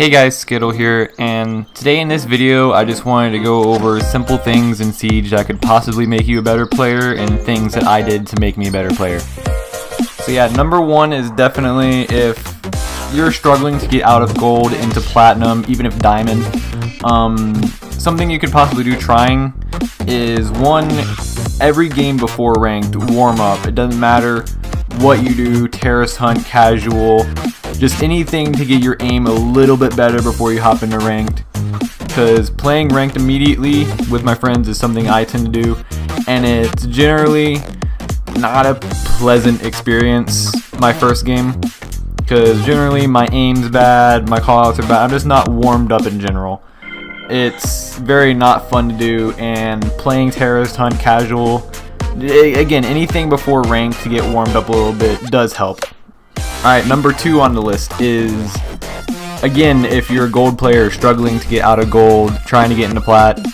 Hey guys, Skittle here, and today in this video I just wanted to go over simple things in Siege that could possibly make you a better player and things that I did to make me a better player. So yeah, number one is definitely if you're struggling to get out of gold into platinum, even if diamond, something you could possibly do trying is one, every game before ranked, warm up. It doesn't matter what you do, terrorist hunt, casual, just anything to get your aim a little bit better before you hop into ranked, because playing ranked immediately with my friends is something I tend to do, and it's generally not a pleasant experience my first game, because generally my aim's bad, my callouts are bad, I'm just not warmed up in general. It's very not fun to do, and playing terrorist hunt, casual, again, anything before rank to get warmed up a little bit does help. Alright, number two on the list is, again, if you're a gold player struggling to get out of gold, trying to get into plat,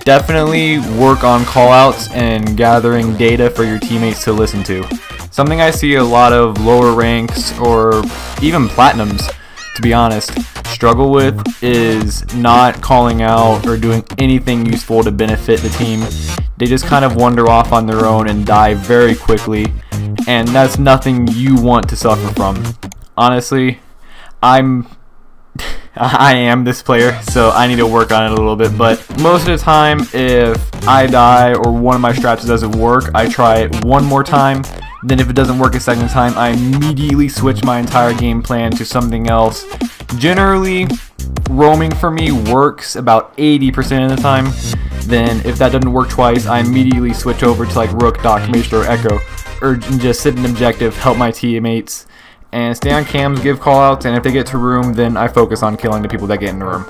definitely work on callouts and gathering data for your teammates to listen to. Something I see a lot of lower ranks or even platinums, to be honest, struggle with is not calling out or doing anything useful to benefit the team. They just kind of wander off on their own and die very quickly, and that's nothing you want to suffer from. Honestly, I am this player, so I need to work on it a little bit, but most of the time if I die or one of my strats doesn't work, I try it one more time. Then if it doesn't work a second time, I immediately switch my entire game plan to something else. Generally, roaming for me works about 80% of the time. Then if that doesn't work twice, I immediately switch over to like Rook, Doc, Maestro, or Echo, or just sit in objective, help my teammates, and stay on cams, give callouts, and if they get to room, then I focus on killing the people that get in the room.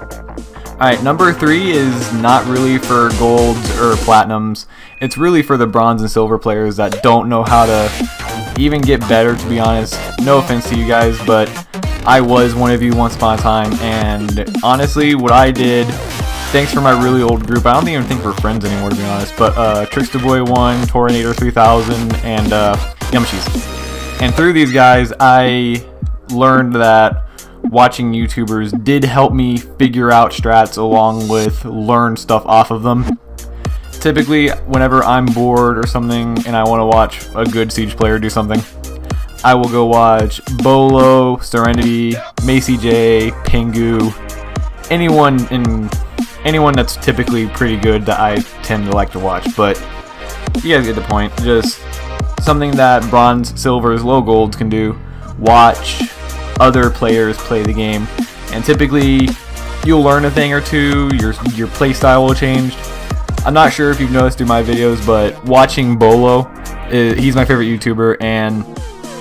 Alright, number three is not really for golds or platinums. It's really for the bronze and silver players that don't know how to even get better, to be honest. No offense to you guys, but I was one of you once upon a time, and honestly, what I did, thanks for my really old group, I don't even think we're friends anymore, to be honest, but Trickster Boy 1, Tornator 3000, and Yumshies. And through these guys, I learned that watching YouTubers did help me figure out strats along with learn stuff off of them. Typically, whenever I'm bored or something and I want to watch a good Siege player do something, I will go watch Bolo, Serenity, Macy J, Pingu, anyone that's typically pretty good that I tend to like to watch. But you guys get the point. Just something that bronze, silvers, low golds can do. Watch other players play the game, and typically you'll learn a thing or two. Your play style will change. I'm not sure if you've noticed through my videos, but watching Bolo, he's my favorite YouTuber, and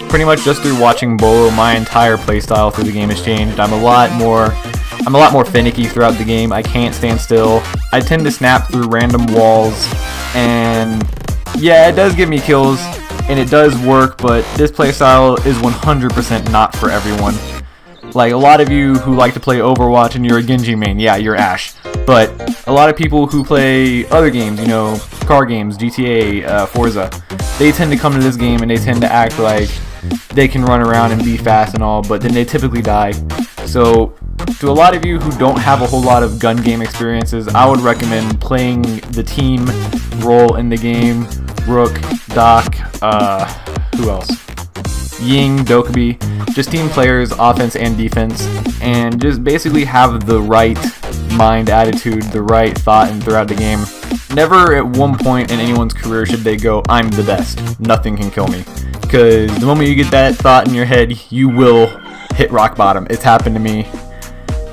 pretty much just through watching Bolo, my entire play style through the game has changed. I'm a lot more finicky throughout the game. I can't stand still. I tend to snap through random walls, and yeah, it does give me kills and it does work, but this playstyle is 100% not for everyone. Like, a lot of you who like to play Overwatch and you're a Genji main, yeah, you're Ashe. But a lot of people who play other games, you know, car games, GTA, Forza, they tend to come to this game and they tend to act like they can run around and be fast and all, but then they typically die. So to a lot of you who don't have a whole lot of gun game experiences, I would recommend playing the team role in the game. Rook, Doc, who else? Ying, Dokkaebi, just team players, offense and defense, and just basically have the right mind attitude, the right thought throughout the game. Never at one point in anyone's career should they go, I'm the best, nothing can kill me. Because the moment you get that thought in your head, you will hit rock bottom. It's happened to me.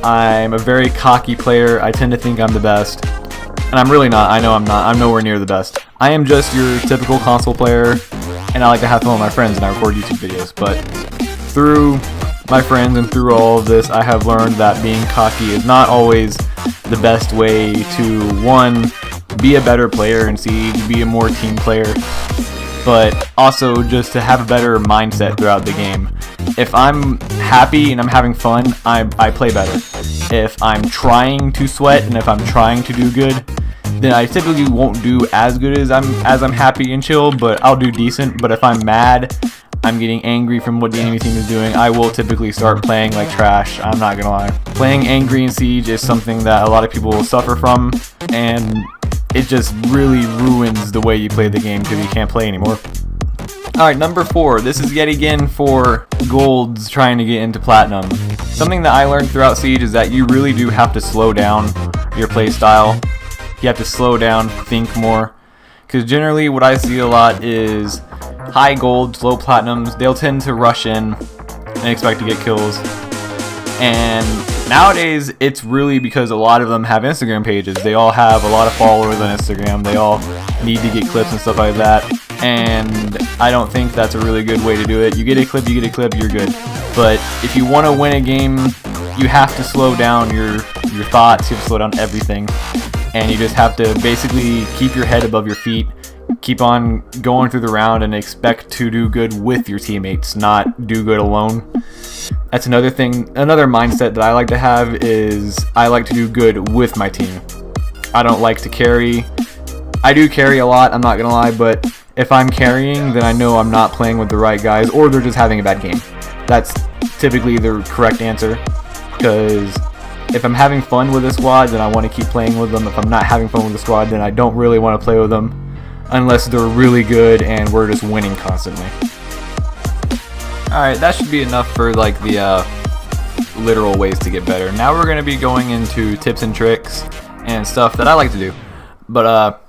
I'm a very cocky player. I tend to think I'm the best. And I'm really not. I know I'm not. I'm nowhere near the best. I am just your typical console player, and I like to have fun with my friends and I record YouTube videos. But through my friends and through all of this, I have learned that being cocky is not always the best way to, one, be a better player and be a more team player, but also just to have a better mindset throughout the game. If I'm happy and I'm having fun, I play better. If I'm trying to sweat and if I'm trying to do good, then I typically won't do as good as I'm happy and chill, but I'll do decent. But if I'm mad, I'm getting angry from what the enemy team is doing, I will typically start playing like trash. I'm not gonna lie. Playing angry in Siege is something that a lot of people will suffer from, and it just really ruins the way you play the game because you can't play anymore. Alright, number 4. This is yet again for golds trying to get into platinum. Something that I learned throughout Siege is that you really do have to slow down your play style. You have to slow down, think more. Because generally what I see a lot is high golds, low platinums, they'll tend to rush in and expect to get kills. And nowadays it's really because a lot of them have Instagram pages. They all have a lot of followers on Instagram. They all need to get clips and stuff like that. And I don't think that's a really good way to do it. You get a clip, you're good. But if you want to win a game, you have to slow down your thoughts, you have to slow down everything. And you just have to basically keep your head above your feet, keep on going through the round, and expect to do good with your teammates, not do good alone. That's another thing, another mindset that I like to have is I like to do good with my team. I don't like to carry. I do carry a lot, I'm not gonna lie, but if I'm carrying, then I know I'm not playing with the right guys, or they're just having a bad game. That's typically the correct answer, because if I'm having fun with a squad, then I want to keep playing with them. If I'm not having fun with the squad, then I don't really want to play with them, unless they're really good and we're just winning constantly. Alright, that should be enough for like the literal ways to get better. Now we're going to be going into tips and tricks and stuff that I like to do. But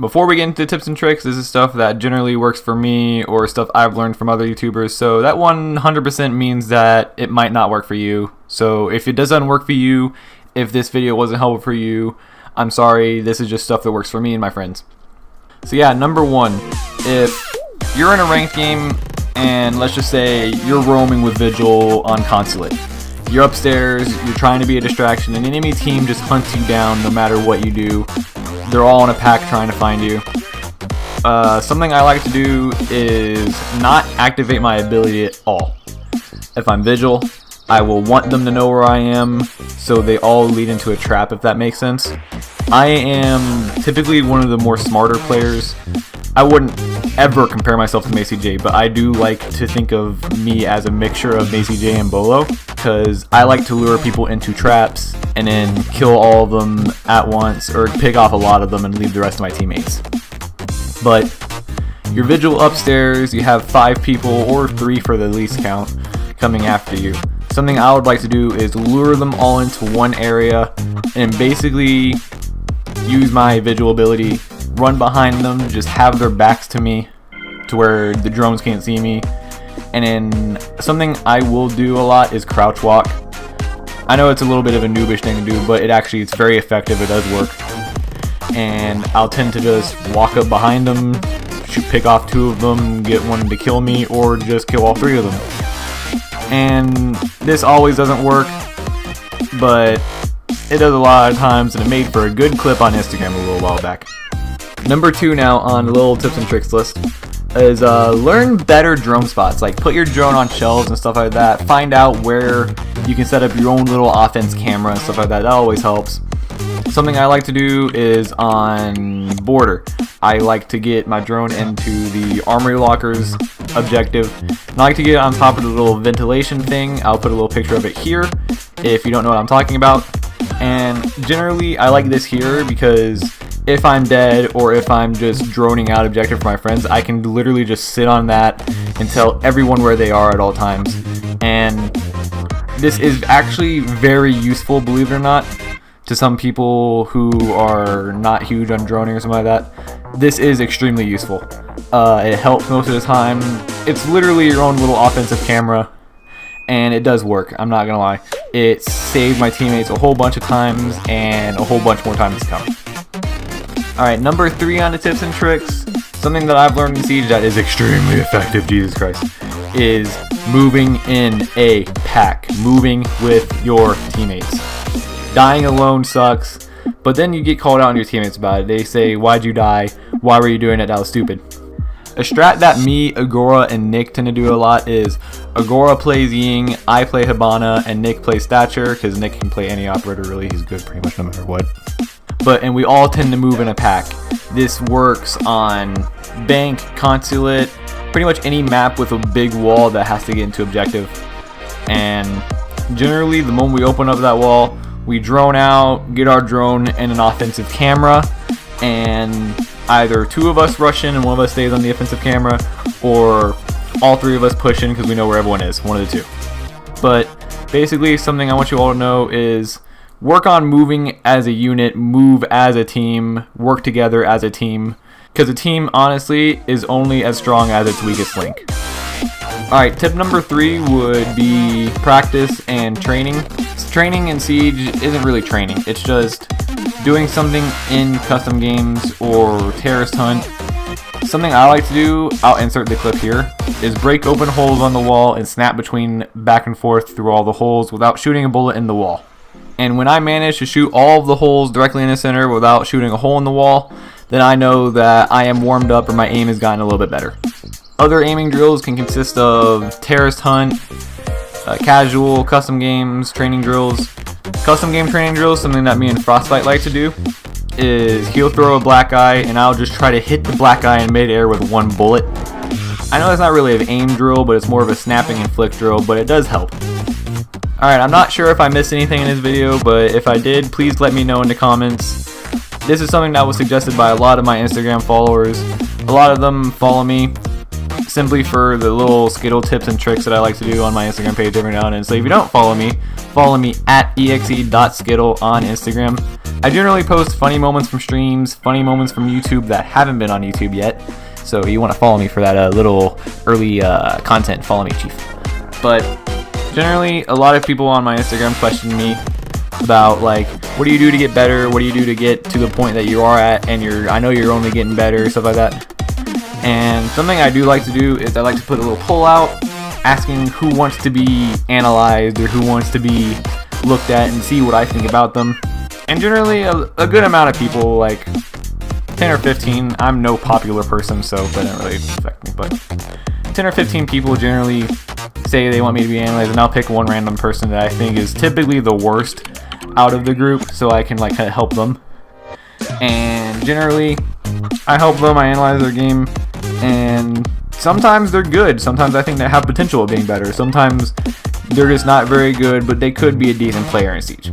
before we get into tips and tricks, this is stuff that generally works for me or stuff I've learned from other YouTubers. So that 100% means that it might not work for you. So if it doesn't work for you, if this video wasn't helpful for you, I'm sorry. This is just stuff that works for me and my friends. So yeah, number 1, if you're in a ranked game and let's just say you're roaming with Vigil on Consulate. You're upstairs, you're trying to be a distraction, an enemy team just hunts you down no matter what you do. They're all in a pack trying to find you. Something I like to do is not activate my ability at all. If I'm Vigil, I will want them to know where I am, so they all lead into a trap, if that makes sense. I am typically one of the more smarter players. I wouldn't ever compare myself to Macy J, but I do like to think of me as a mixture of Macy J and Bolo, because I like to lure people into traps and then kill all of them at once, or pick off a lot of them and leave the rest of my teammates. But your Vigil upstairs, you have 5 people, or 3 for the least count, coming after you. Something I would like to do is lure them all into one area and basically use my Vigil ability, run behind them, just have their backs to me to where the drones can't see me. And then something I will do a lot is crouch walk. I know it's a little bit of a noobish thing to do, but it's very effective. It does work. And I'll tend to just walk up behind them, pick off 2 of them, get one to kill me, or just kill all 3 of them. And this always doesn't work, but it does a lot of times, and it made for a good clip on Instagram a little while back. Number 2 now on the little tips and tricks list is learn better drone spots. Like put your drone on shelves and stuff like that. Find out where you can set up your own little offense camera and stuff like that. That always helps. Something I like to do is on border. I like to get my drone into the armory lockers objective. And I like to get it on top of the little ventilation thing. I'll put a little picture of it here if you don't know what I'm talking about. And generally I like this here because if I'm dead or if I'm just droning out objective for my friends, I can literally just sit on that and tell everyone where they are at all times. And this is actually very useful, believe it or not, to some people who are not huge on droning or something like that. This is extremely useful. It helps most of the time. It's literally your own little offensive camera, and it does work, I'm not gonna lie. It saved my teammates a whole bunch of times and a whole bunch more times to come. Alright, number 3 on the tips and tricks, something that I've learned in Siege that is extremely effective, Jesus Christ, is moving in a pack, moving with your teammates. Dying alone sucks, but then you get called out on your teammates about it. They say, why'd you die? Why were you doing it? That was stupid. A strat that me, Agora, and Nick tend to do a lot is Agora plays Ying, I play Hibana, and Nick plays Thatcher, because Nick can play any operator really. He's good pretty much no matter what. And we all tend to move in a pack. This works on Bank, Consulate, pretty much any map with a big wall that has to get into objective. And generally, the moment we open up that wall, we drone out, get our drone and an offensive camera, and either 2 of us rush in and 1 of us stays on the offensive camera, or all 3 of us push in because we know where everyone is, one of the 2. But basically, something I want you all to know is work on moving as a unit, move as a team, work together as a team, because a team, honestly, is only as strong as its weakest link. Alright, tip number 3 would be practice and training. Training in Siege isn't really training, it's just doing something in custom games or terrorist hunt. Something I like to do, I'll insert the clip here, is break open holes on the wall and snap between back and forth through all the holes without shooting a bullet in the wall. And when I manage to shoot all of the holes directly in the center without shooting a hole in the wall, then I know that I am warmed up or my aim has gotten a little bit better. Other aiming drills can consist of terrorist hunt, casual, custom games, training drills. Custom game training drills, something that me and Frostbite like to do, is he'll throw a black eye and I'll just try to hit the black eye in midair with 1 bullet. I know it's not really an aim drill, but it's more of a snapping and flick drill, but it does help. Alright, I'm not sure if I missed anything in this video, but if I did, please let me know in the comments. This is something that was suggested by a lot of my Instagram followers. A lot of them follow me simply for the little Skittle tips and tricks that I like to do on my Instagram page every now and then. So if you don't follow me at exe.skittle on Instagram. I generally post funny moments from streams, funny moments from YouTube that haven't been on YouTube yet. So if you want to follow me for that little early content, follow me, Chief. But generally, a lot of people on my Instagram question me about, like, what do you do to get better? What do you do to get to the point that you are at? And I know you're only getting better, stuff like that. And something I do like to do is I like to put a little poll out asking who wants to be analyzed or who wants to be looked at and see what I think about them. And generally a good amount of people, like 10 or 15, I'm no popular person, so that doesn't really affect me, but 10 or 15 people generally say they want me to be analyzed, and I'll pick one random person that I think is typically the worst out of the group so I can like kind of help them. And generally I help them, I analyze their game, and sometimes they're good, sometimes I think they have potential of being better, sometimes they're just not very good, but they could be a decent player in Siege.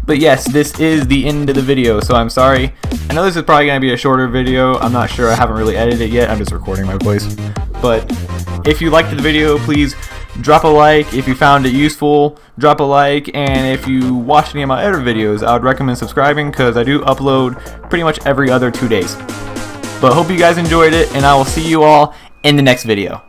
But yes, this is the end of the video, so I'm sorry. I know this is probably going to be a shorter video, I'm not sure, I haven't really edited it yet, I'm just recording my voice. But if you liked the video, please drop a like. If you found it useful, drop a like. And if you watched any of my other videos, I would recommend subscribing because I do upload pretty much every other 2 days. But hope you guys enjoyed it, and I will see you all in the next video.